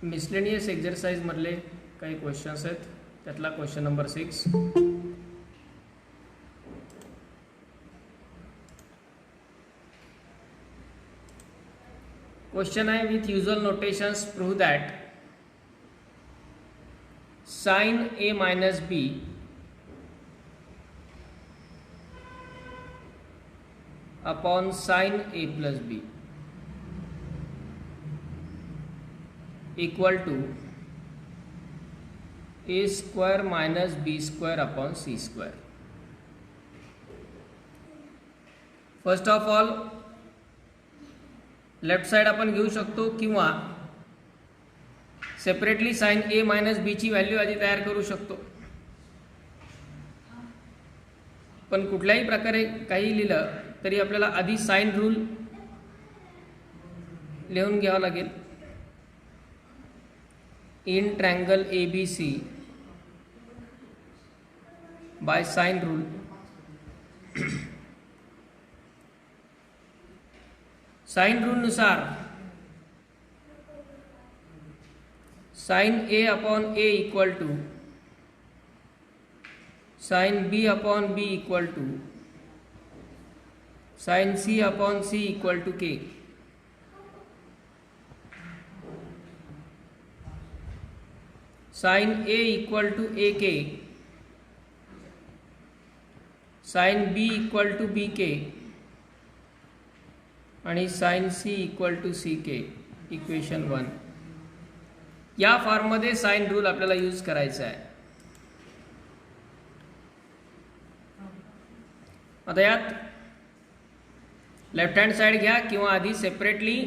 Miscellaneous exercise मधले काही questions आहेत. त्यातला क्वेश्चन नंबर 6. क्वेश्चन आहे, with usual notations prove that sin a minus b upon sin a plus b equal to a square minus b square upon c square. First of all left side आपण घेऊ शकतो किंवा separately sign ए minus B ची value आधी तयार करू शकतो. पण कुठल्याही प्रकारे काही लिहिलं तरी आपल्याला आधी साइन रूल लिहून घ्यावं लागेल. In triangle ABC by sine rule sine rule नुसार sine A upon A equal to sine B upon B equal to sine C upon C equal to K. Sine A equal to AK, sine B equal to BK आणि sine C equal to CK. Equation 1. या फॉर्ममध्ये sine rule आपल्याला use करायचा आहे. आता यात left hand side घ्या किंवा आधी separately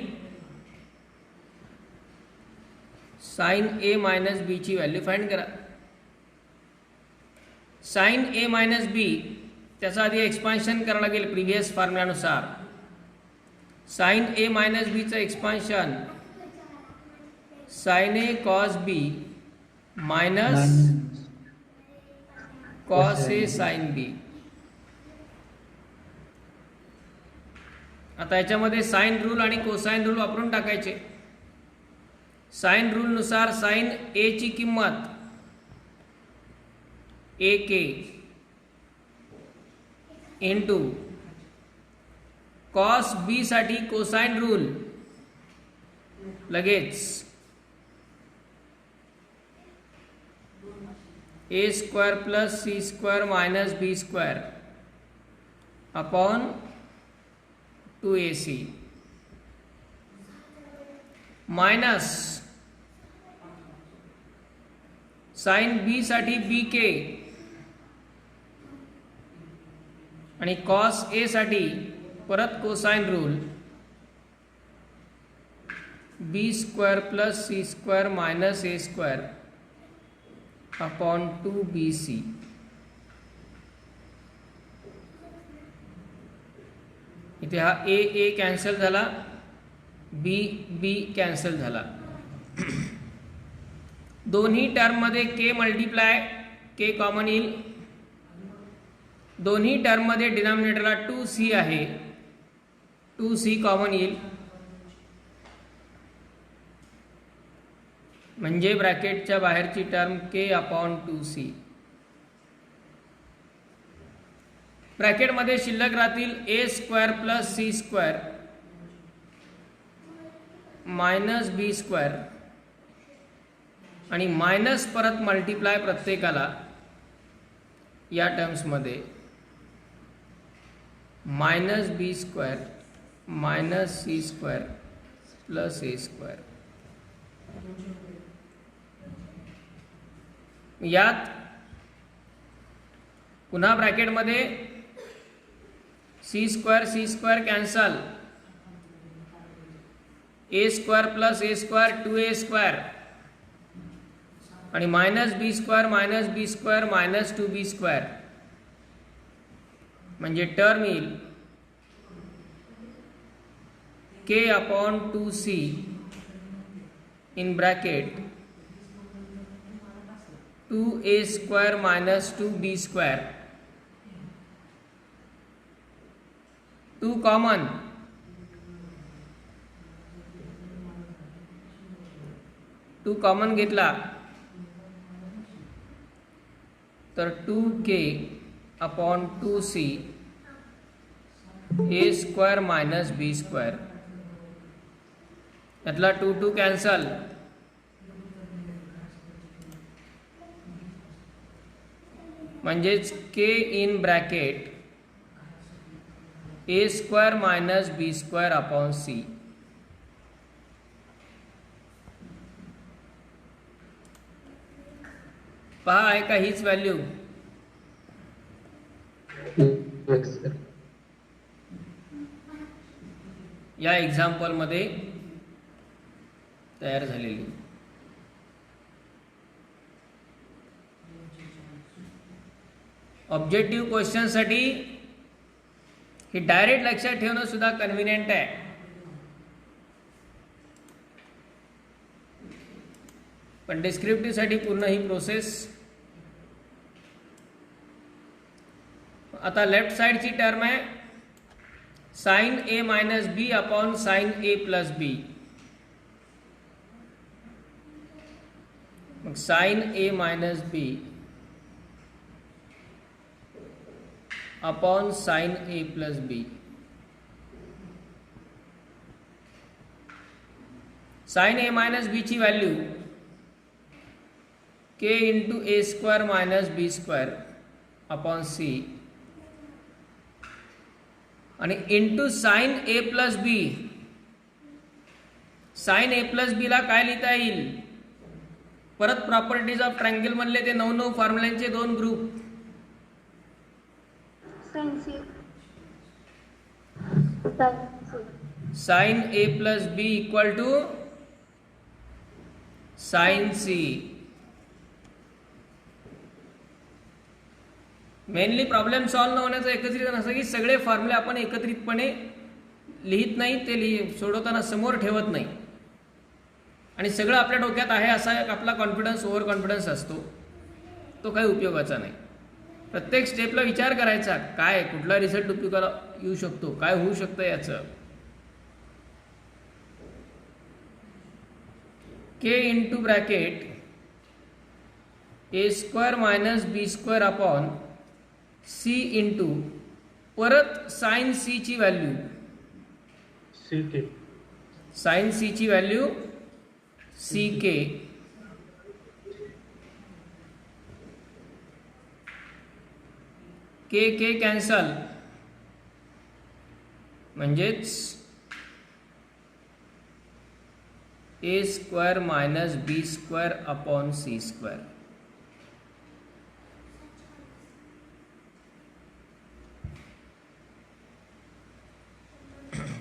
sine A minus B ची व्हॅल्यू फाइंड करा. साइन A मायनस बी त्याचा आधी एक्सपान्शन करावं लागेल प्रिव्हियस फॉर्म्युलानुसार. साइन A मायनस बी चं expansion sine A cos B minus cos A sine B. आता याच्यामध्ये साइन रूल आणि कोसाइन रूल वापरून टाकायचे. साइन रूल नुसार साइन A ची किंमत AK इंटू कॉस B साठी कोसाइन रूल लगेच A square plus C square minus B square upon 2AC minus sine B साठी BK आणि कॉस A साठी परत cosine rule B square plus C square minus A square upon 2BC. इथे हा A cancel झाला, B cancel झाला. दोन्ही term मध्ये K मल्टिप्लाय K कॉमन येईल. दोन्ही टर्म मध्ये डिनॉमिनेटरला 2C आहे, 2C कॉमन येईल. म्हणजे ब्रॅकेटच्या बाहेरची टर्म K अपॉन 2C. ब्रॅकेटमध्ये शिल्लक राहतील A square plus C square minus B square आणि मायनस परत मल्टिप्लाय प्रत्येकाला या टर्म्समध्ये minus B square minus C square plus A square. यात पुन्हा ब्रॅकेटमध्ये C square cancel, A square plus A square 2A square आणि minus B square minus 2B square. म्हणजे टर्म येईल K upon 2C in bracket 2A square minus 2B square. 2 common 2 common घेतला तर 2k upon 2c ए square minus B square, यातला 2 2 cancel, म्हणजेच k in bracket A square minus B square upon C. पहा आहे का हीच value? या example मध्ये तयार झालेली. ऑब्जेक्टिव्ह क्वेश्चन साठी ही डायरेक्ट लक्षात ठेवणं सुद्धा कन्व्हिनियंट आहे. पण डिस्क्रिप्टिव्ह साठी पूर्ण ही प्रोसेस. आता लेफ्ट साइडची टर्म आहे sign A minus B upon sine A plus बी. मग sign A minus B upon sine A plus B. Sign A minus B ची व्हॅल्यू k इंटू ए square minus B square upon C आणि into sine A plus B. Sign A plus बी ला काय लिहिता येईल? परत properties of triangle म्हणले ते 9 फॉर्म्युल्यांचे 2 group. Sine A plus B equal to sine C. Mainly problem solve न होण्याचं एकत्रित कारण असं की सगळे फॉर्म्युले आपण एकत्रितपणे लिहित नाही, ते सोडवताना समोर ठेवत नाही आणि सगळं आपल्या डोक्यात आहे असा आपला कॉन्फिडन्स ओव्हर कॉन्फिडन्स असतो, तो काही उपयोगाचा नाही. प्रत्येक स्टेपला विचार करायचा काय कुठला रिझल्ट उपयोगाला येऊ शकतो, काय होऊ शकतं याचं. k into bracket A square minus B square upon C into परत साइन सी ची व्हॅल्यू साइन सी ची value C K K cancel, म्हणजेच A square minus B square upon C square.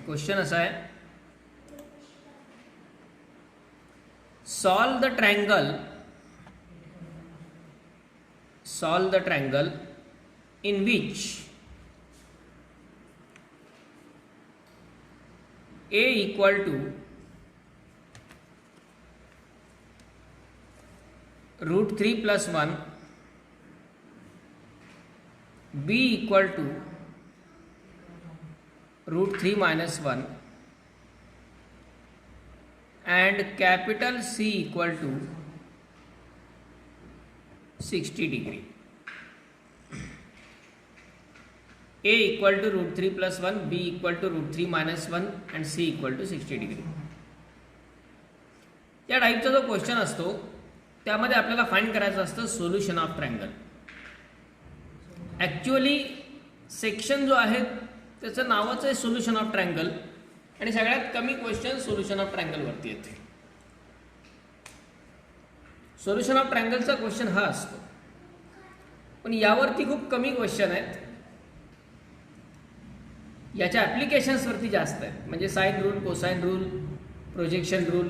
Question असा आहे solve the triangle in which a equal to root 3 plus 1, b equal to root 3 minus 1 and capital C equal to 60 degree. A equal to root 3 plus 1, B equal to root 3 minus 1 and C equal to 60 degree. या टाईपचा जो question असतो त्यामध्ये आपल्याला find करायचं असतं solution of triangle. Actually section जो आहे त्याचं नावच आहे सोल्युशन ऑफ ट्रायंगल आणि सगळ्यात कमी क्वेश्चन सोल्युशन ऑफ ट्रायंगलवरती येते. सोल्युशन ऑफ ट्रायंगलचा क्वेश्चन हा असतो, पण यावरती खूप कमी क्वेश्चन आहेत. याच्या ॲप्लिकेशन्सवरती जास्त आहे, म्हणजे sine rule, cosine rule, projection rule,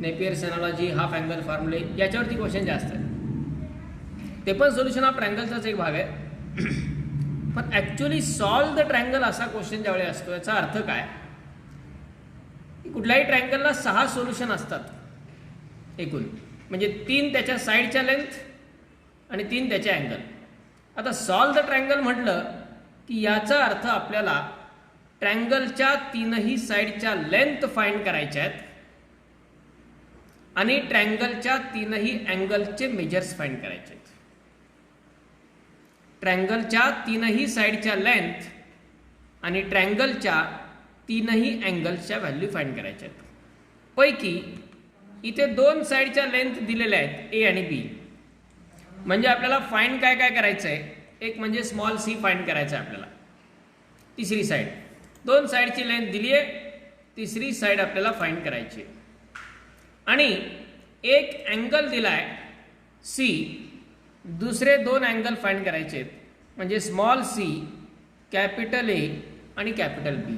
Napier's analogy, half angle फॉर्म्युले, याच्यावरती क्वेश्चन जास्त आहेत. ते पण सोल्युशन ऑफ ट्रायंगलचाच एक भाग आहे. पण ॲक्च्युअली सॉल्व द ट्रायंगल असा क्वेश्चन ज्यावेळी असतो याचा अर्थ काय की कुठल्याही ट्रायंगलला 6 सोल्युशन असतात एकूण, म्हणजे 3 त्याच्या साईडच्या लेंथ आणि 3 त्याच्या अँगल. आता सॉल्व द ट्रायंगल म्हटलं की याचा अर्थ आपल्याला ट्रायंगलच्या 3ही साईडच्या लेंथ फाइंड करायच्या आहेत आणि ट्रँगलच्या तीनही अँगलचे मेजर्स फाइंड करायचे आहेत. ट्रँगलच्या तीनही साईडच्या लेंथ आणि ट्रँगलच्या तीनही अँगल्सच्या व्हॅल्यू फाइंड करायच्या आहेत. पैकी इथे दोन साईडच्या लेंथ दिलेल्या आहेत ए आणि बी. म्हणजे आपल्याला फाइंड काय काय करायचं आहे. एक म्हणजे स्मॉल सी फाइंड करायचं आहे आपल्याला. तिसरी साईड, दोन साईडची लेंथ दिली आहे, तिसरी साईड आपल्याला फाइंड करायची आहे. आणि एक अँगल दिला आहे सी, दुसरे दोन अँगल फाइंड करायचे आहेत. म्हणजे स्मॉल सी, कॅपिटल ए आणि कॅपिटल बी.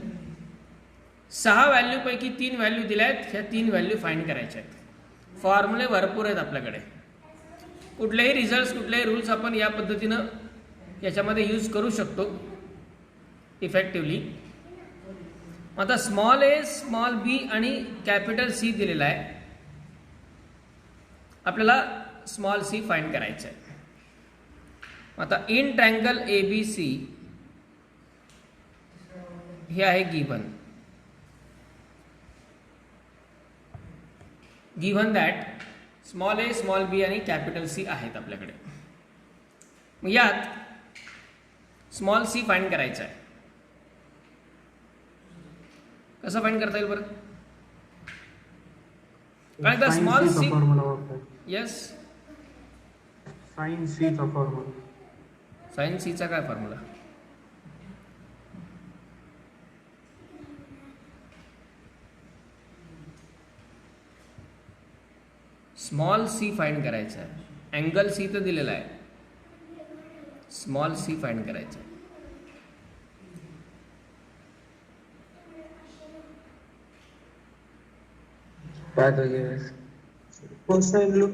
6 व्हॅल्यूपैकी 3 व्हॅल्यू दिल्या आहेत. ह्या 3 व्हॅल्यू फाइंड करायच्या आहेत. फॉर्म्युले भरपूर आहेत आपल्याकडे. कुठलेही रिझल्ट, कुठलेही रूल्स आपण या पद्धतीनं याच्यामध्ये यूज करू शकतो इफेक्टिवली. आता स्मॉल ए, स्मॉल बी आणि कॅपिटल सी दिलेला आहे. आपल्याला स्मॉल सी फाइंड करायचं आहे. आता in triangle A B C हे आहे given that small A, small B आणि कॅपिटल सी आहेत आपल्याकडे. मग यात स्मॉल सी फाइंड करायचा आहे. कसं फाइंड करता येईल बरं? कारण का small C, yes, sine C चा फॉर्म्युला. साइन सीचा काय फॉर्म्युला? स्मॉल सी फाइंड करायचा आहे. अँगल सी तर दिलेला आहे, स्मॉल सी फाइंड करायचं आहे. कोसाइन रूट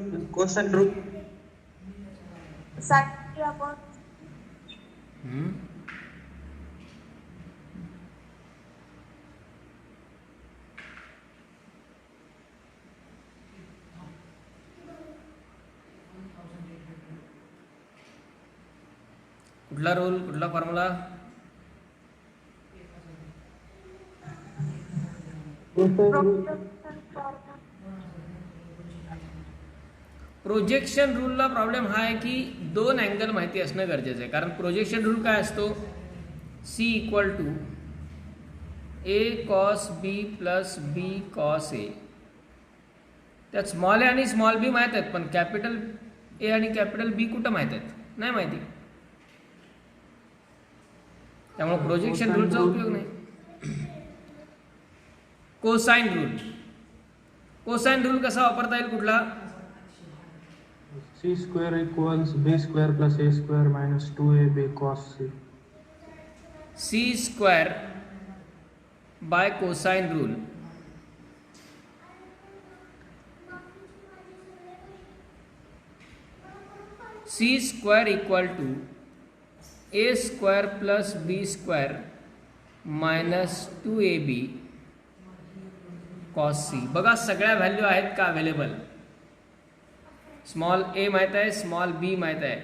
कुठला रूल, कुठला फॉर्म्युला? प्रोजेक्शन रूलला प्रॉब्लेम हा आहे की 2 अँगल माहिती असणं गरजेचं आहे. कारण प्रोजेक्शन रूल काय असतो? C equal to A cos B plus B cos A. त्यात स्मॉल ए आणि स्मॉल बी माहीत आहेत, पण कॅपिटल ए आणि कॅपिटल बी कुठं माहीत आहेत? नाही माहिती. त्यामुळे प्रोजेक्शन रूलचा उपयोग नाही. कोसाइन रूल, कोसाइन रूल कसा वापरता येईल? कुठला? C square equals B square plus A square minus 2ab cos c. C square by cosine rule. C square equal to A square plus B square minus 2ab cos c. बघा सगळ्या value आहेत का available? Small ए माहीत आहे, small बी माहीत आहे,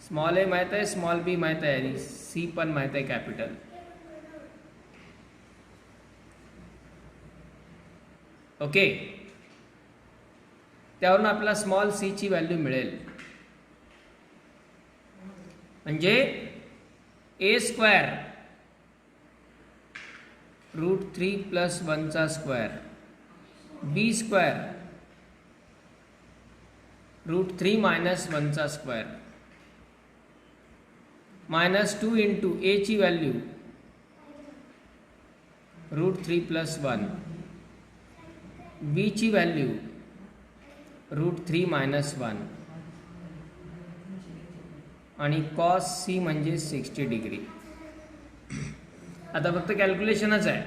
small ए माहीत आहे, स्मॉल बी माहीत आहे आणि सी पण माहीत आहे कॅपिटल. ओके, त्यावरून आपल्याला स्मॉल सी ची व्हॅल्यू मिळेल. म्हणजे ए स्क्वेअर √3 + 1 चा स्क्वेअर, बी स्क्वेअर √3 - 1 चा स्क्वेअर, -2 इंटू ए ची व्हॅल्यू √3 + 1, बी ची व्हॅल्यू √3 - 1 आणि cos c म्हणजे 60 डिग्री. आता फक्त कॅल्क्युलेशनच आहे.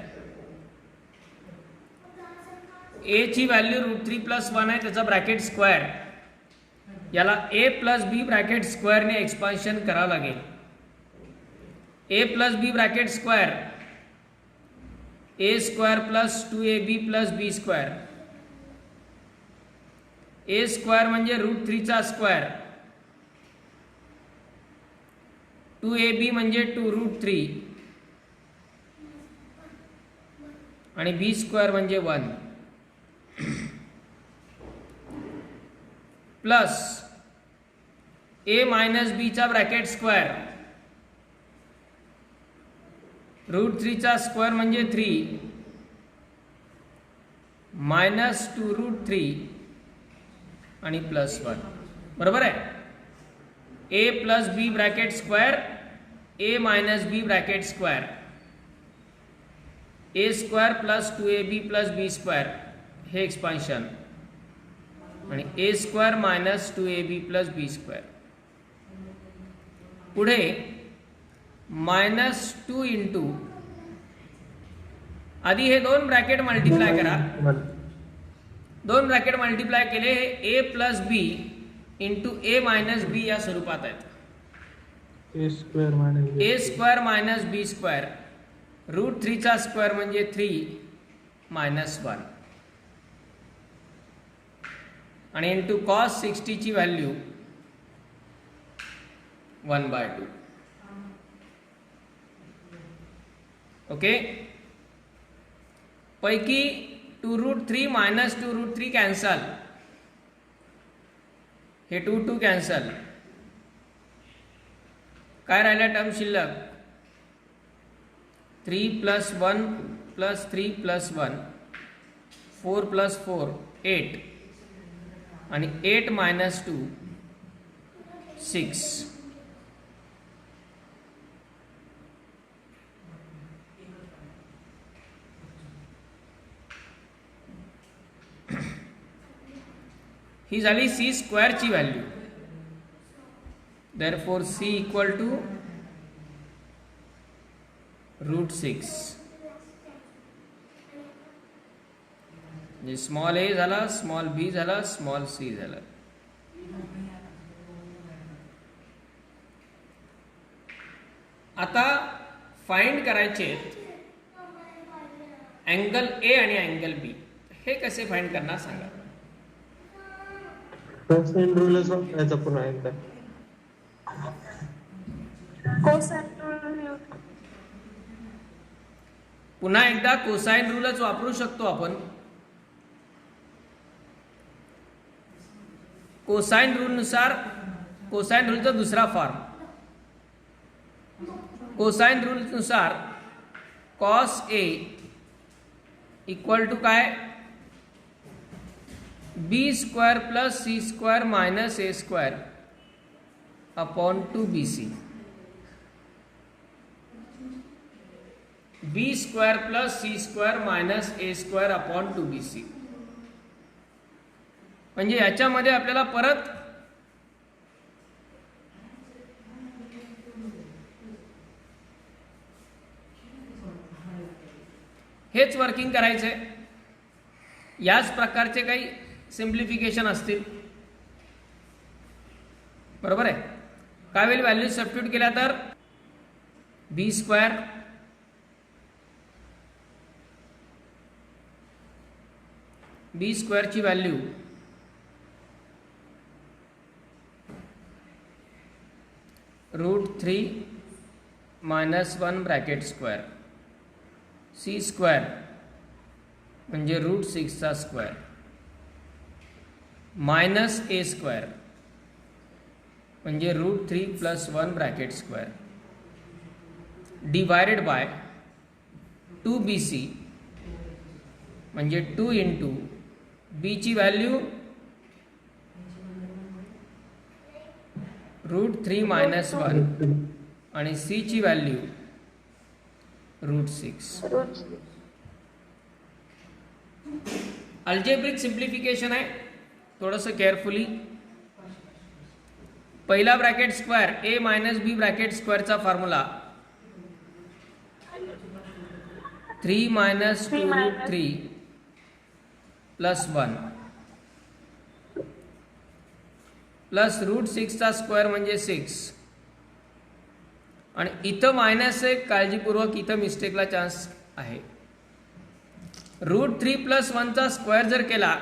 ए ची व्हॅल्यू √3 + 1 आहे, त्याचा ब्रॅकेट स्क्वेअर. याला ए प्लस बी ब्रॅकेट स्क्वेअरने एक्सपान्शन करावं लागेल. ए प्लस बी ब्रॅकेट स्क्वेअर, ए square plus 2ab plus B square. ए स्क्वेअर म्हणजे √3 चा स्क्वेअर, 2ab म्हणजे 2√3 आणि बी स्क्वेअर म्हणजे 1. प्लस ए मायनस बीचा ब्रॅकेट स्क्वेअर, √3चा स्क्वेअर म्हणजे 3 मायनस 2√3 आणि प्लस 1. बरोबर आहे. ए plus B bracket square, A minus B bracket square, A square plus 2ab plus B square हे एक्सपान्शन आणि ए square minus 2ab plus B square. पुढे -2 into, आधी हे दोन ब्रॅकेट मल्टिप्लाय करा. दोन ब्रॅकेट मल्टिप्लाय केले हे ए प्लस बी इंटू ए मायनस बी या स्वरूपात आहेत. ए square minus B square, √3चा square म्हणजे 3 मायनस 1 आणि इंटू कॉस 60 ची व्हॅल्यू 1/2. ओके. पैकी 2√3 मायनस 2√3 कॅन्सल, हे 2 कॅन्सल. काय राहिल्या टर्म शिल्लक? 3 प्लस 1 प्लस 3 प्लस 1, 4 प्लस 4 8 आणि 8 मायनस 2 6. ही झाली सी स्क्वेअरची value. Therefore C equal to √6. म्हणजे स्मॉल ए झाला, स्मॉल बी झाला, स्मॉल सी झाला. आता फाइंड करायचे अँगल ए आणि अँगल बी. हे कसे फाइंड करणार सांगा. कोसाइन रूलच वापरायचा पुन्हा एकदा. पुन्हा एकदा कोसाइन रूलच वापरू शकतो आपण. कोसाइन रूल नुसार, कोसाइन रूलचा दुसरा फॉर्म, कोसाइन रूल नुसार कॉस ए इक्वल टू काय? B square plus C square minus A square upon 2bc. B square plus C square minus A square upon 2bc. म्हणजे याच्यामध्ये आपल्याला परत हेच वर्किंग करायचंय. याच प्रकारचे काही सिम्प्लिफिकेशन असतील. बरोबर आहे. काय होईल? व्हॅल्यू सबस्टिट्यूट केल्या तर बी स्क्वेअर ची value √3 minus 1 bracket square, C square म्हणजे √6चा स्क्वेअर मायनस ए स्क्वेअर म्हणजे √3 plus 1 bracket square divided by 2bc म्हणजे 2 इंटू बी ची व्हॅल्यू √3 मायनस 1 आणि सी ची व्हॅल्यू √6. अल्जेब्रिक सिम्प्लिफिकेशन आहे. थोडंसं केअरफुली. पहिला bracket square A minus B bracket स्क्वेअरचा फॉर्म्युला 3 मायनस 2√3 प्लस 1 प्लस √6चा स्क्वेअर म्हणजे 6 आणि इथं मायनस एक, काळजीपूर्वक इथं मिस्टेकला चान्स आहे. √3 प्लस 1चा स्क्वेअर जर केला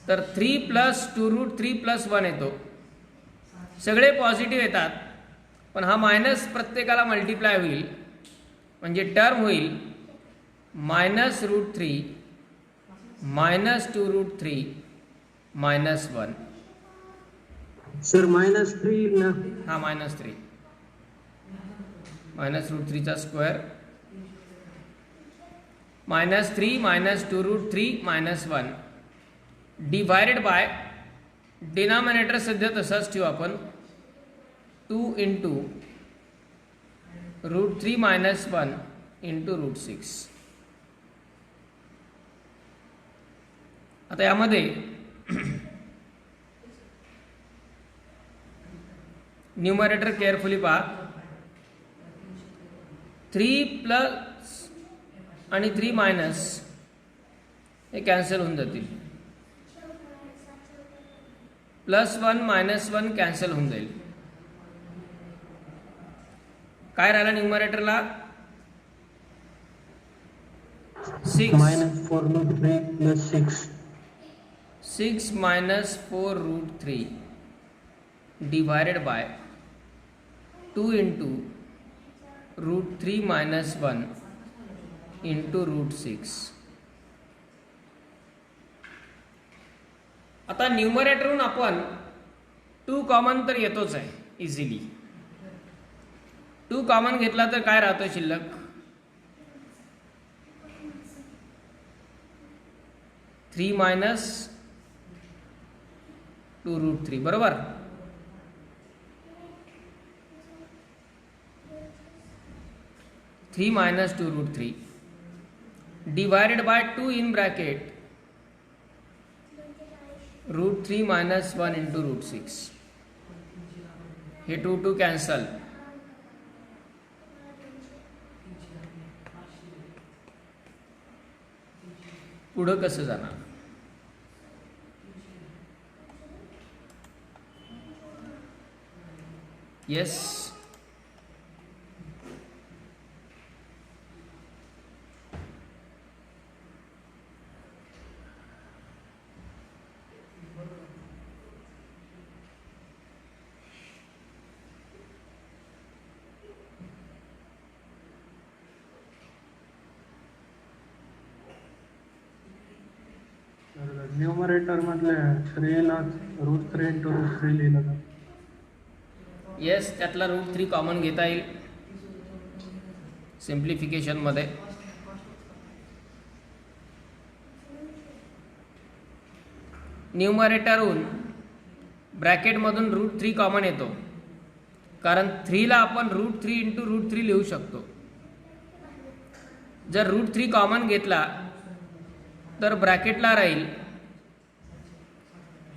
तर 3 प्लस 2√3 प्लस 1 येतो. सगळे पॉझिटिव्ह येतात, पण हा मायनस प्रत्येकाला मल्टिप्लाय होईल म्हणजे टर्म होईल -√3 -2√3 -1. सर -3 ना. हा -3 -√3 स्क्वेअर -3 -2√3 -1 डिवायडेड बाय डिनॉमिनेटर सध्या तसाच ठेवू आपण 2 इंटू √3 -1 इंटू √6. आता यामध्ये न्यूमरेटर केअरफुली पहा. 3 प्लस आणि 3 मायनस हे कॅन्सल होऊन जातील. +1 -1 कॅन्सल होऊन जाईल. काय राहिला न्यूमरेटरला? 6 -4√3 + 6. 6 -4√3 डिवायडेड बाय 2 इंटू √3 -1 इंटू √6. आता न्यूमरेटरहून आपण 2 कॉमन तर येतोच आहे इझिली. 2 कॉमन घेतला तर काय राहतो शिल्लक? 3 - 2√3 बरोबर. -3 -2√3 divided by 2 in bracket √3 -1 into √6. हे 2 कॅन्सल. पुढं कसं जाणार? येस न्यूमरेटर मधले 3 ला √3 इंटू √3 लिहिलं का? येस त्यातला √3 कॉमन घेता येईल सिम्प्लिफिकेशन मध्ये. न्यूमरेटरहून ब्रॅकेटमधून √3 कॉमन येतो कारण 3 ला आपण √3 इंटू √3 लिहू शकतो. जर √3 कॉमन घेतला तर ब्रॅकेटला राहील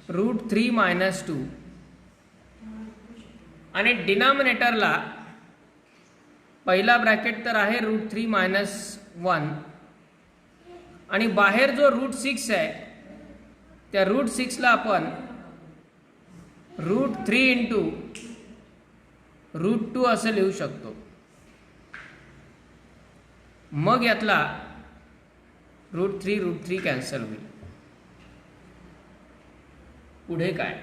√3 - 2 आणि डिनॉमिनेटरला पहिला ब्रॅकेट तर आहे √3 - 1 आणि बाहेर जो √6 आहे त्या √6 ला आपण √3 इंटू √2 असं लिहू शकतो. मग यातला √3 कॅन्सल होईल. पुढे काय?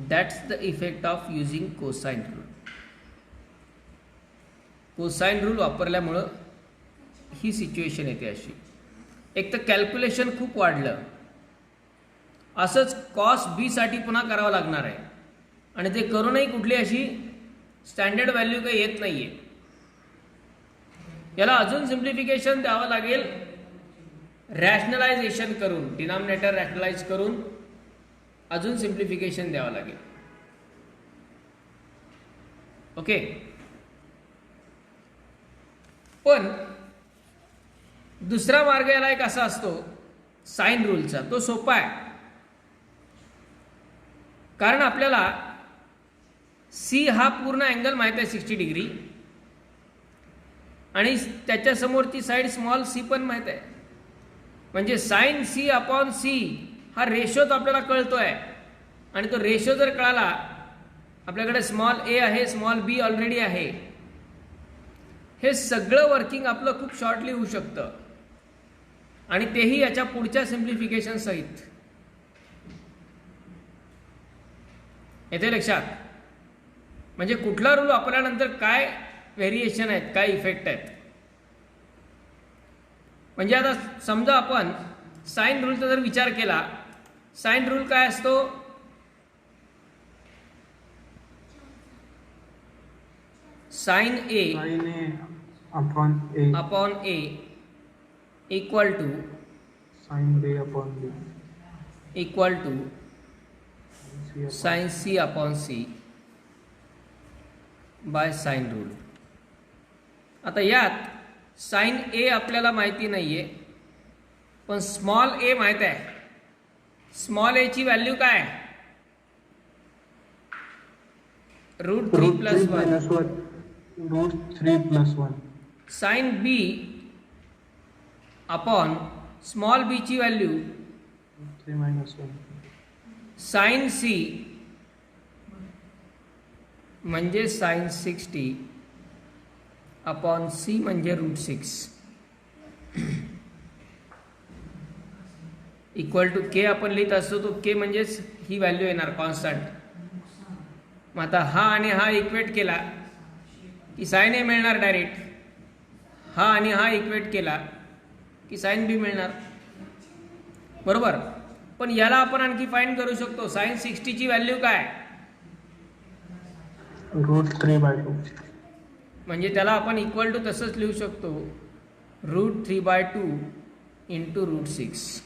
That's the effect of using cosine rule. Cosine rule वापरल्यामुळं ही सिच्युएशन येते अशी. एक तर कॅल्क्युलेशन खूप वाढलं. असंच कॉस बी साठी पुन्हा करावं लागणार आहे आणि ते करूनही कुठली अशी स्टँडर्ड व्हॅल्यू काही येत नाहीये. याला अजून सिम्प्लिफिकेशन द्यावं लागेल. रॅशनलायझेशन करून डिनॉमिनेटर रॅशनलाइज करून अजून सिम्प्लिफिकेशन द्यावं लागेल. ओके. पण दुसरा मार्ग याला एक असा असतो साइन रूलचा. तो सोपा आहे कारण आपल्याला सी हा पूर्ण अँगल माहित आहे 60 डिग्री आणि त्याच्या समोरची साइड स्मॉल सी पण माहित आहे. म्हणजे साइन सी अपॉन सी हा रेशो तो आपल्याला कळतोय आणि तो रेशो जर कळाला आपल्याकडे स्मॉल ए आहे स्मॉल बी ऑलरेडी आहे. हे सगळं वर्किंग आपलं खूप शॉर्टली होऊ शकतं आणि तेही याच्या पुढच्या सिम्प्लिफिकेशन सहित. येते लक्षात? म्हणजे कुठला रूल वापरल्यानंतर काय व्हेरिएशन आहेत काय इफेक्ट आहेत. म्हणजे आता समजा आपण साइन रूलचा जर विचार केला, साइन रूल काय असतो? Sine A sin A upon A upon A equal to sin B upon B C upon sine C upon C by sine rule. आता यात साइन ए आपल्याला माहिती नाहीये, पण स्मॉल ए माहित आहे. स्मॉल ए ची व्हॅल्यू काय? Root 3 plus 1. minus 1 root 3 plus 1 sine B upon small B ची व्हॅल्यू 3 minus 1 साइन सी म्हणजे साइन 60 अपॉन सी म्हणजे रूट 6 इक्वल टू के आपण लिहित असतो. तो के म्हणजेच ही व्हॅल्यू येणार कॉन्स्टंट. मग आता हा आणि हा इक्वेट केला की साइन ए मिळणार डायरेक्ट. हा आणि हा इक्वेट केला की साइन बी मिळणार, बरोबर. पण याला आपण आणखी फाइंड करू शकतो. साइन 60 ची व्हॅल्यू काय? root 3 by 2 म्हणजे त्याला आपण इक्वल टू तसंच लिहू शकतो, रूट 3/2 इंटू रूट 6.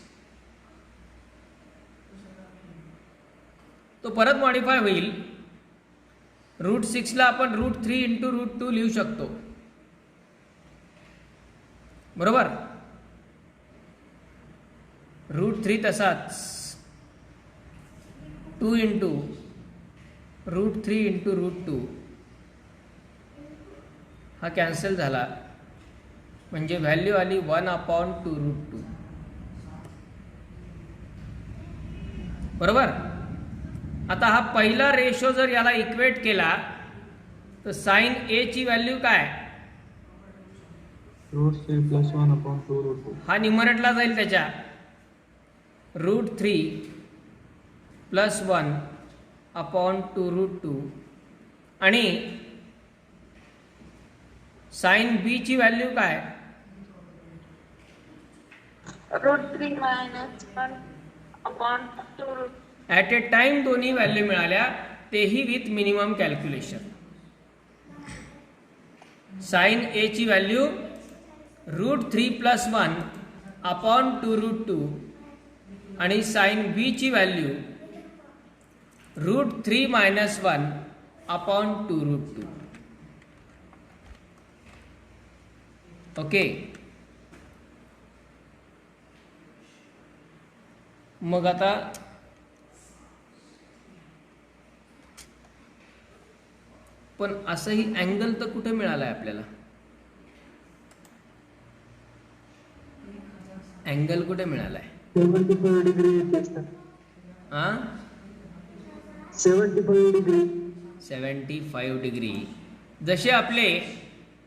तो परत मॉडिफाय होईल. रूट 6ला आपण रूट 3 इंटू रूट 2 लिहू शकतो, बरोबर. रूट 3 तसाच 2 इंटू रूट 3 इंटू रूट 2 हा कॅन्सल झाला, म्हणजे व्हॅल्यू आली 1/2 रूट 2, बरोबर. आता हा पहिला रेशो जर याला इक्वेट केला तर साइन ए ची व्हॅल्यू काय? root 3 plus 1 upon 2 root 2 हा न्यूमरेटरला जाईल त्याच्या रूट 3 प्लस 1 अपॉन 2 रूट 2 आणि साइन बी ची व्हॅल्यू काय? root 3 minus 1 upon 2 root. At a time दोन्ही व्हॅल्यू मिळाल्या, तेही with minimum calculation. Sine A ची value root 3 plus 1 upon 2 root 2 आणि साइन बी ची value root 3 minus 1 upon 2 root 2. Okay. मग आता पण असंही अँगल तर कुठे मिळालाय आपल्याला? अँगल कुठे मिळालाय? 75 degree येते sir. हा 75 degree 75 डिग्री. जसे आपले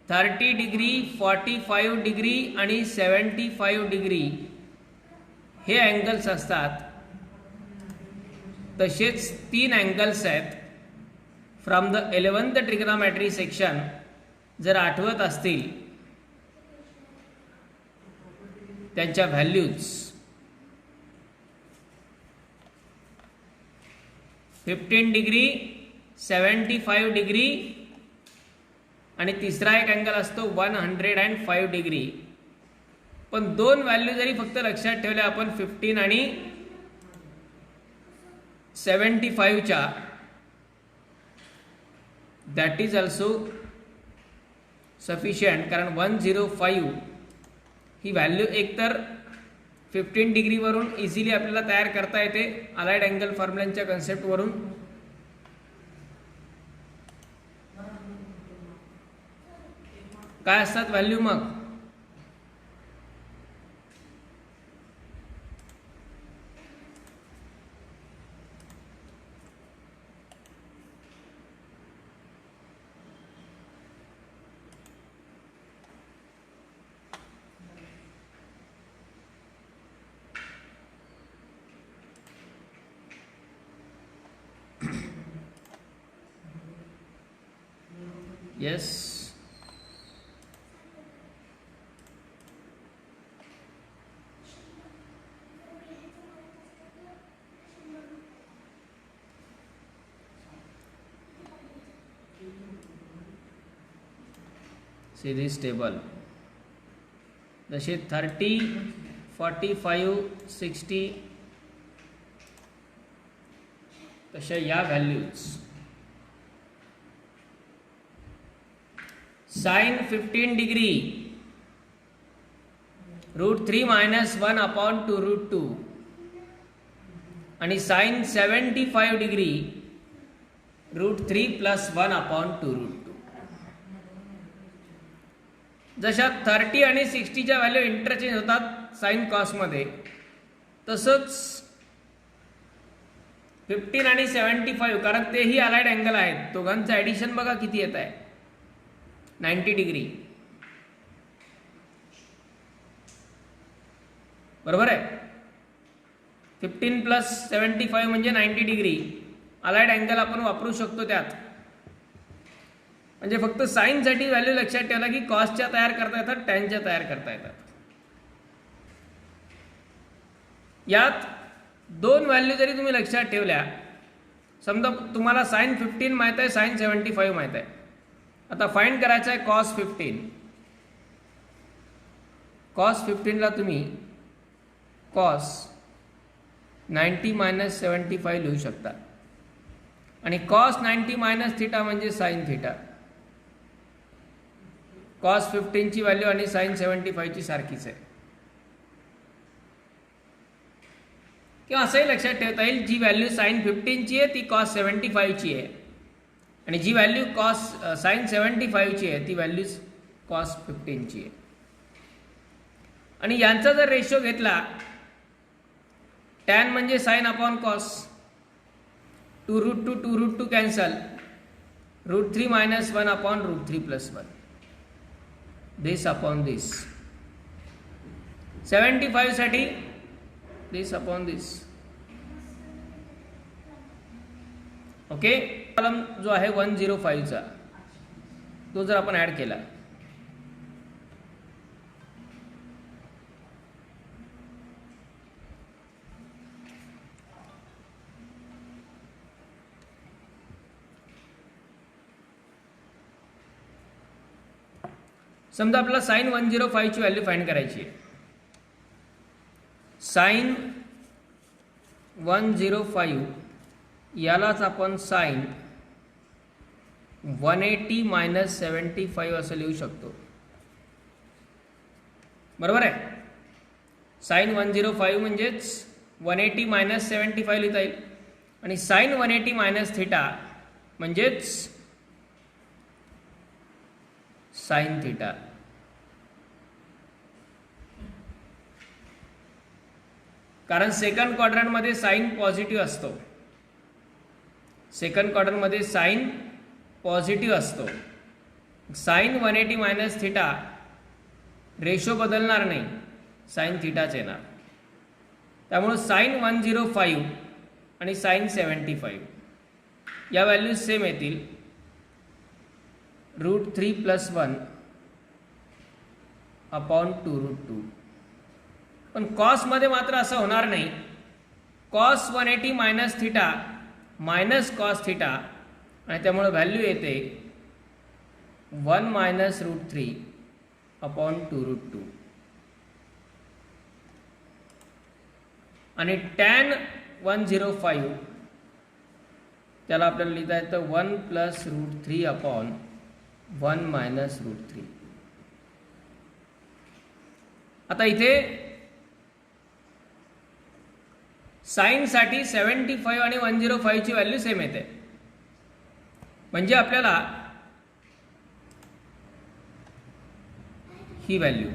30 डिग्री, 45 डिग्री आणि 75 डिग्री हे अँगल्स असतात, तसेच 3 अँगल्स आहेत from the 11th trigonometry section. जर आठवत असतील त्यांच्या व्हॅल्यूज 15 डिग्री, 75 डिग्री आणि तिसरा एक अँगल असतो 105 डिग्री. पण दोन व्हॅल्यू जरी फक्त लक्षात ठेवल्या आपण 15 आणि 75च्या, दॅट इज ऑल्सो सफिशियंट. कारण 105 ही व्हॅल्यू एकतर 15 डिग्रीवरून इझिली आपल्याला तयार करता येते अलाइड अँगल फॉर्म्युलांच्या कन्सेप्टवरून. काय असतात व्हॅल्यू मग? येस. सिरीज टेबल जसे 30, 45, 60 तशा या व्हॅल्यूज. साइन 15 डिग्री √3 - 1/2√2 आणि साइन 75 डिग्री √3 + 1/2√2. जशा 30 आणि 60च्या व्हॅल्यू इंटरचेंज होतात साइन कॉसमध्ये, तसंच 15 आणि 75, कारण तेही अलाइड अँगल आहेत, दोघांचं ॲडिशन बघा किती येत आहे, 90 डिग्री. बरोबर आहे. 15 + 75 म्हणजे 90 डिग्री. अलाइड अँगल आपण वापरू शकतो त्यात. म्हणजे फक्त साईनसाठी व्हॅल्यू लक्षात ठेवला की कॉसच्या तयार करता येतात, टॅनच्या तयार करता येतात. यात दोन व्हॅल्यू जरी तुम्ही लक्षात ठेवल्या, समजा तुम्हाला साइन 15 माहीत आहे, साइन 75 माहीत आहे. आता फाइंड करायचं आहे कॉस 15. कॉस 15ला तुम्ही कॉस 90 - 75 लिहू शकता आणि कॉस 90 - थीटा म्हणजे साइन थीटा. कॉस 15ची व्हॅल्यू आणि साइन 75ची सारखीच आहे. किंवा असंही लक्षात ठेवता येईल, जी व्हॅल्यू साइन 15ची आहे ती कॉस 75ची आहे आणि जी व्हॅल्यू साइन 75ची आहे ती व्हॅल्यू कॉस 15ची आहे. आणि यांचा जर रेशो घेतला, टॅन म्हणजे sine upon cos, 2√2 2√2 cancel, √3 - 1/√3 + 1, this upon this. 75 साठी this upon this. Okay. Column जो आहे 105चा तो जर आपण ऍड केला, समजा आपल्याला साइन 105ची व्हॅल्यू फाइंड करायची आहे. साइन 105 यालाच आपण साइन 180 - 75 असं लिहू शकतो. बरोबर आहे. साइन 105 म्हणजेच 180 - 75 लिहिता येईल आणि साइन 180 - थीटा म्हणजेच साइन थीटा. कारण सेकंड क्वाड्रंटमध्ये साइन पॉझिटिव्ह असतो, सेकंड क्वाड्रंटमध्ये साइन पॉझिटिव्ह असतो. साइन 180 - थीटा रेशो बदलणार नाही, साइन थीटाच येणार. त्यामुळे साइन 105 आणि साइन 75 या व्हॅल्यूज सेम येतील, √3 + 1/2√2. पण कॉसमध्ये मात्र असं होणार नाही. Cos 180 - theta minus cos theta आणि त्यामुळे व्हॅल्यू येते 1 - √3/2√2. आणि टॅन 105 त्याला आपल्याला लिहिता येतं 1 + √3/1 - √3. आता इथे साईनसाठी 75 आणि 105ची व्हॅल्यू सेम येते. म्हणजे आपल्याला ही value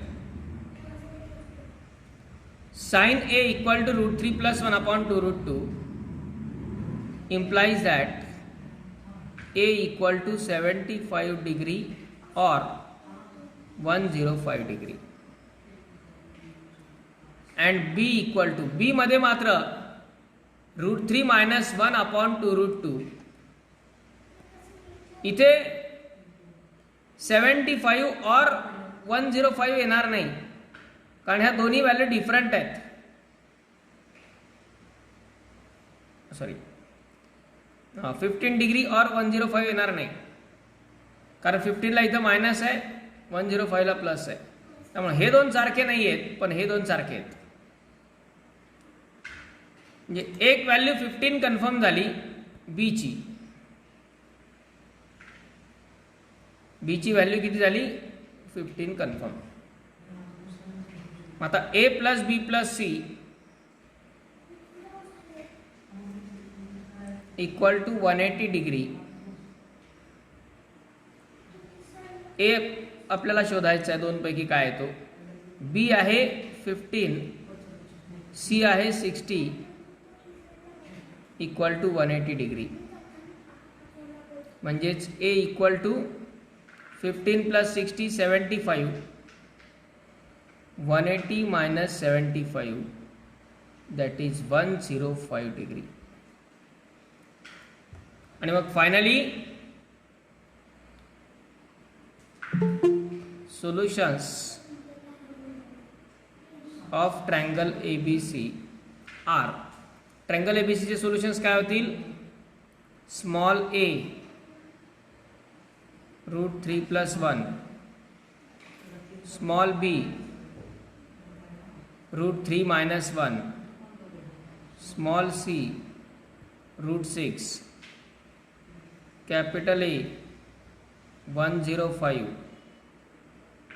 sign A = √3 + 1/2√2 implies that A = 75 degree or 105 degree and B = B मध्ये मात्र √3 - 1/2√2. इथे 75 और 105 येणार नाही, कारण ह्या दोन्ही व्हॅल्यू डिफरंट आहेत. सॉरी 15 डिग्री और 105 येणार नाही, कारण 15ला इथं मायनस आहे 105ला प्लस आहे, त्यामुळे हे दोन सारखे नाही आहेत, पण हे दोन सारखे आहेत. म्हणजे एक व्हॅल्यू 15 कन्फर्म झाली बीची. बीची व्हॅल्यू किती झाली? 15 कन्फर्म. आता A plus B plus C equal to 180 degree. A आपल्याला शोधायचा आहे, दोनपैकी काय आहे तो. बी आहे 15, सी आहे 60 इक्वल टू 180 डिग्री. म्हणजेच A equal to 15 plus 60 75, 180 minus 75 that is 105 degree. आणि मग finally solutions of triangle ABC are. Triangle ABC चे सोल्युशन्स काय होतील? Small a √3 + 1, small b √3 - 1, small c √6, capital A 105,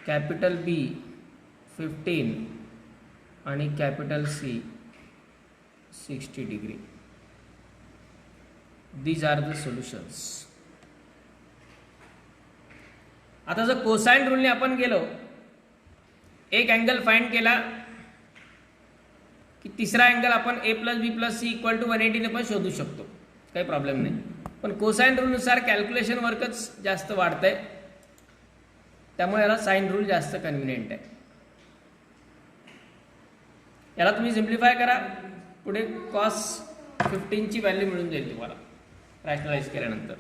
capital B 15 आणि capital C 60 degree. These are the solutions. आता जर cosine रूलने आपण गेलो, एक अँगल फाइंड केला की तिसरा अँगल आपण A + B + C equal to 180 ने पण शोधू शकतो, काही प्रॉब्लेम नाही. पण कोसाइन रूलनुसार कॅल्क्युलेशन वर्कच जास्त वाढतंय, त्यामुळे याला साइन रूल जास्त कन्व्हिनियंट आहे. याला तुम्ही सिम्प्लिफाय करा, पुढे cos 15 ची व्हॅल्यू मिळून जाईल तुम्हाला रॅशनलाइज केल्यानंतर.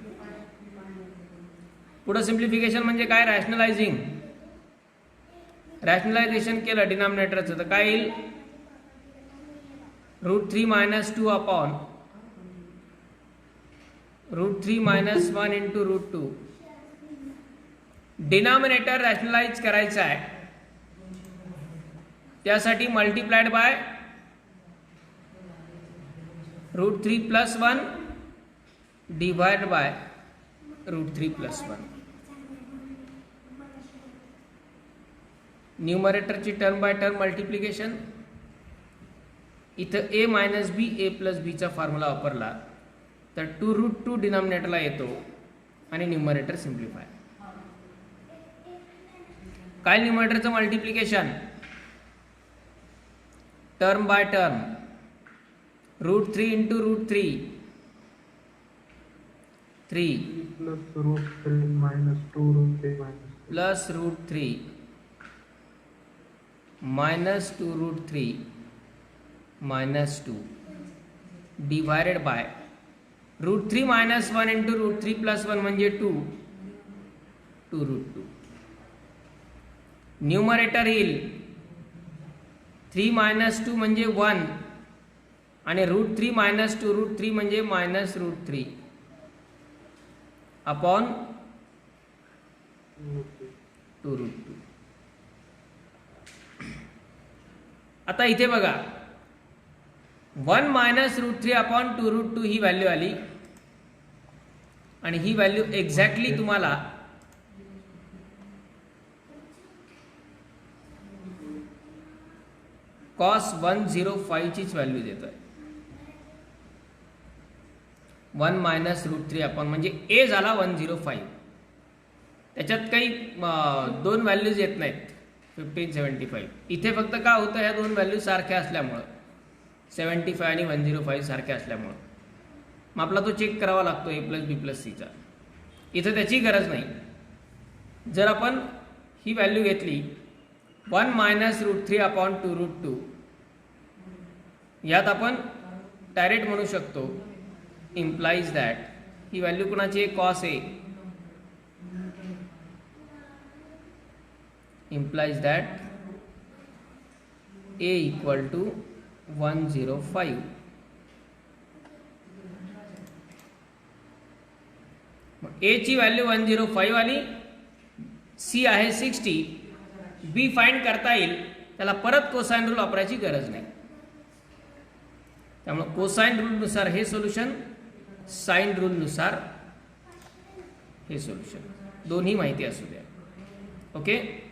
पुढे सिम्प्लिफिकेशन म्हणजे काय? रॅशनलायझिंग. रॅशनलायझेशन केलं डिनॉमिनेटरचं तर काय येईल? √3 - 2 अपॉन √3 - 1 इंटू √2. डिनॉमिनेटर रॅशनलाइज करायचं आहे, त्यासाठी मल्टिप्लाइड बाय √3 + 1 डिवाइड बाय √3 + 1. न्यूमरेटरची टर्म बाय टर्म मल्टिप्लिकेशन. इथं a - b a + b चा फॉर्म्युला वापरला तर 2√2 डिनॉमिनेटरला येतो आणि न्यूमरेटर सिम्प्लिफाय. काय न्यूमरेटरचं multiplication? Term by term. √3 into √3 3 plus √3 minus 2√3 minus plus √3 minus 2√3 minus 2 divided by √3 - 1 into √3 + 1 म्हणजे 2 2√2. न्यूमरेटर येईल 3 - 2 म्हणजे 1 आणि √3 - 2√3 म्हणजे -√3 अपॉन 2√2. आता इथे बघा 1 - √3 अपॉन 2√2 ही व्हॅल्यू आली आणि ही व्हॅल्यू एक्झॅक्टली तुम्हाला cos 105 चीच व्हॅल्यू देतोय. 1 - √3 अपॉन म्हणजे a झाला 105. त्याच्यात काही दोन व्हॅल्यूज येत नाहीत 15 75. इथे फक्त का होतं, ह्या दोन व्हॅल्यू सारख्या असल्यामुळं 75 आणि 105 सारख्या असल्यामुळं मग आपला तो चेक करावा लागतो a + b + c चा. इथं त्याची गरज नाही. जर आपण ही व्हॅल्यू घेतली 1 - √3 अपॉन 2√2, यात आपण डायरेक्ट म्हणू शकतो इम्प्लाइज दॅट ही व्हॅल्यू कुणाची आहे? cos a. implies that a equal to 105. a ची व्हॅल्यू 105 आली, सी आहे 60, बी फाइंड करता येईल, त्याला परत कोसाइन रूल वापरायची गरज नाही. त्यामुळे कोसाइन रूलनुसार हे सोल्युशन, साइन रूलनुसार हे सोल्युशन, दोन्ही माहिती असू द्या. ओके.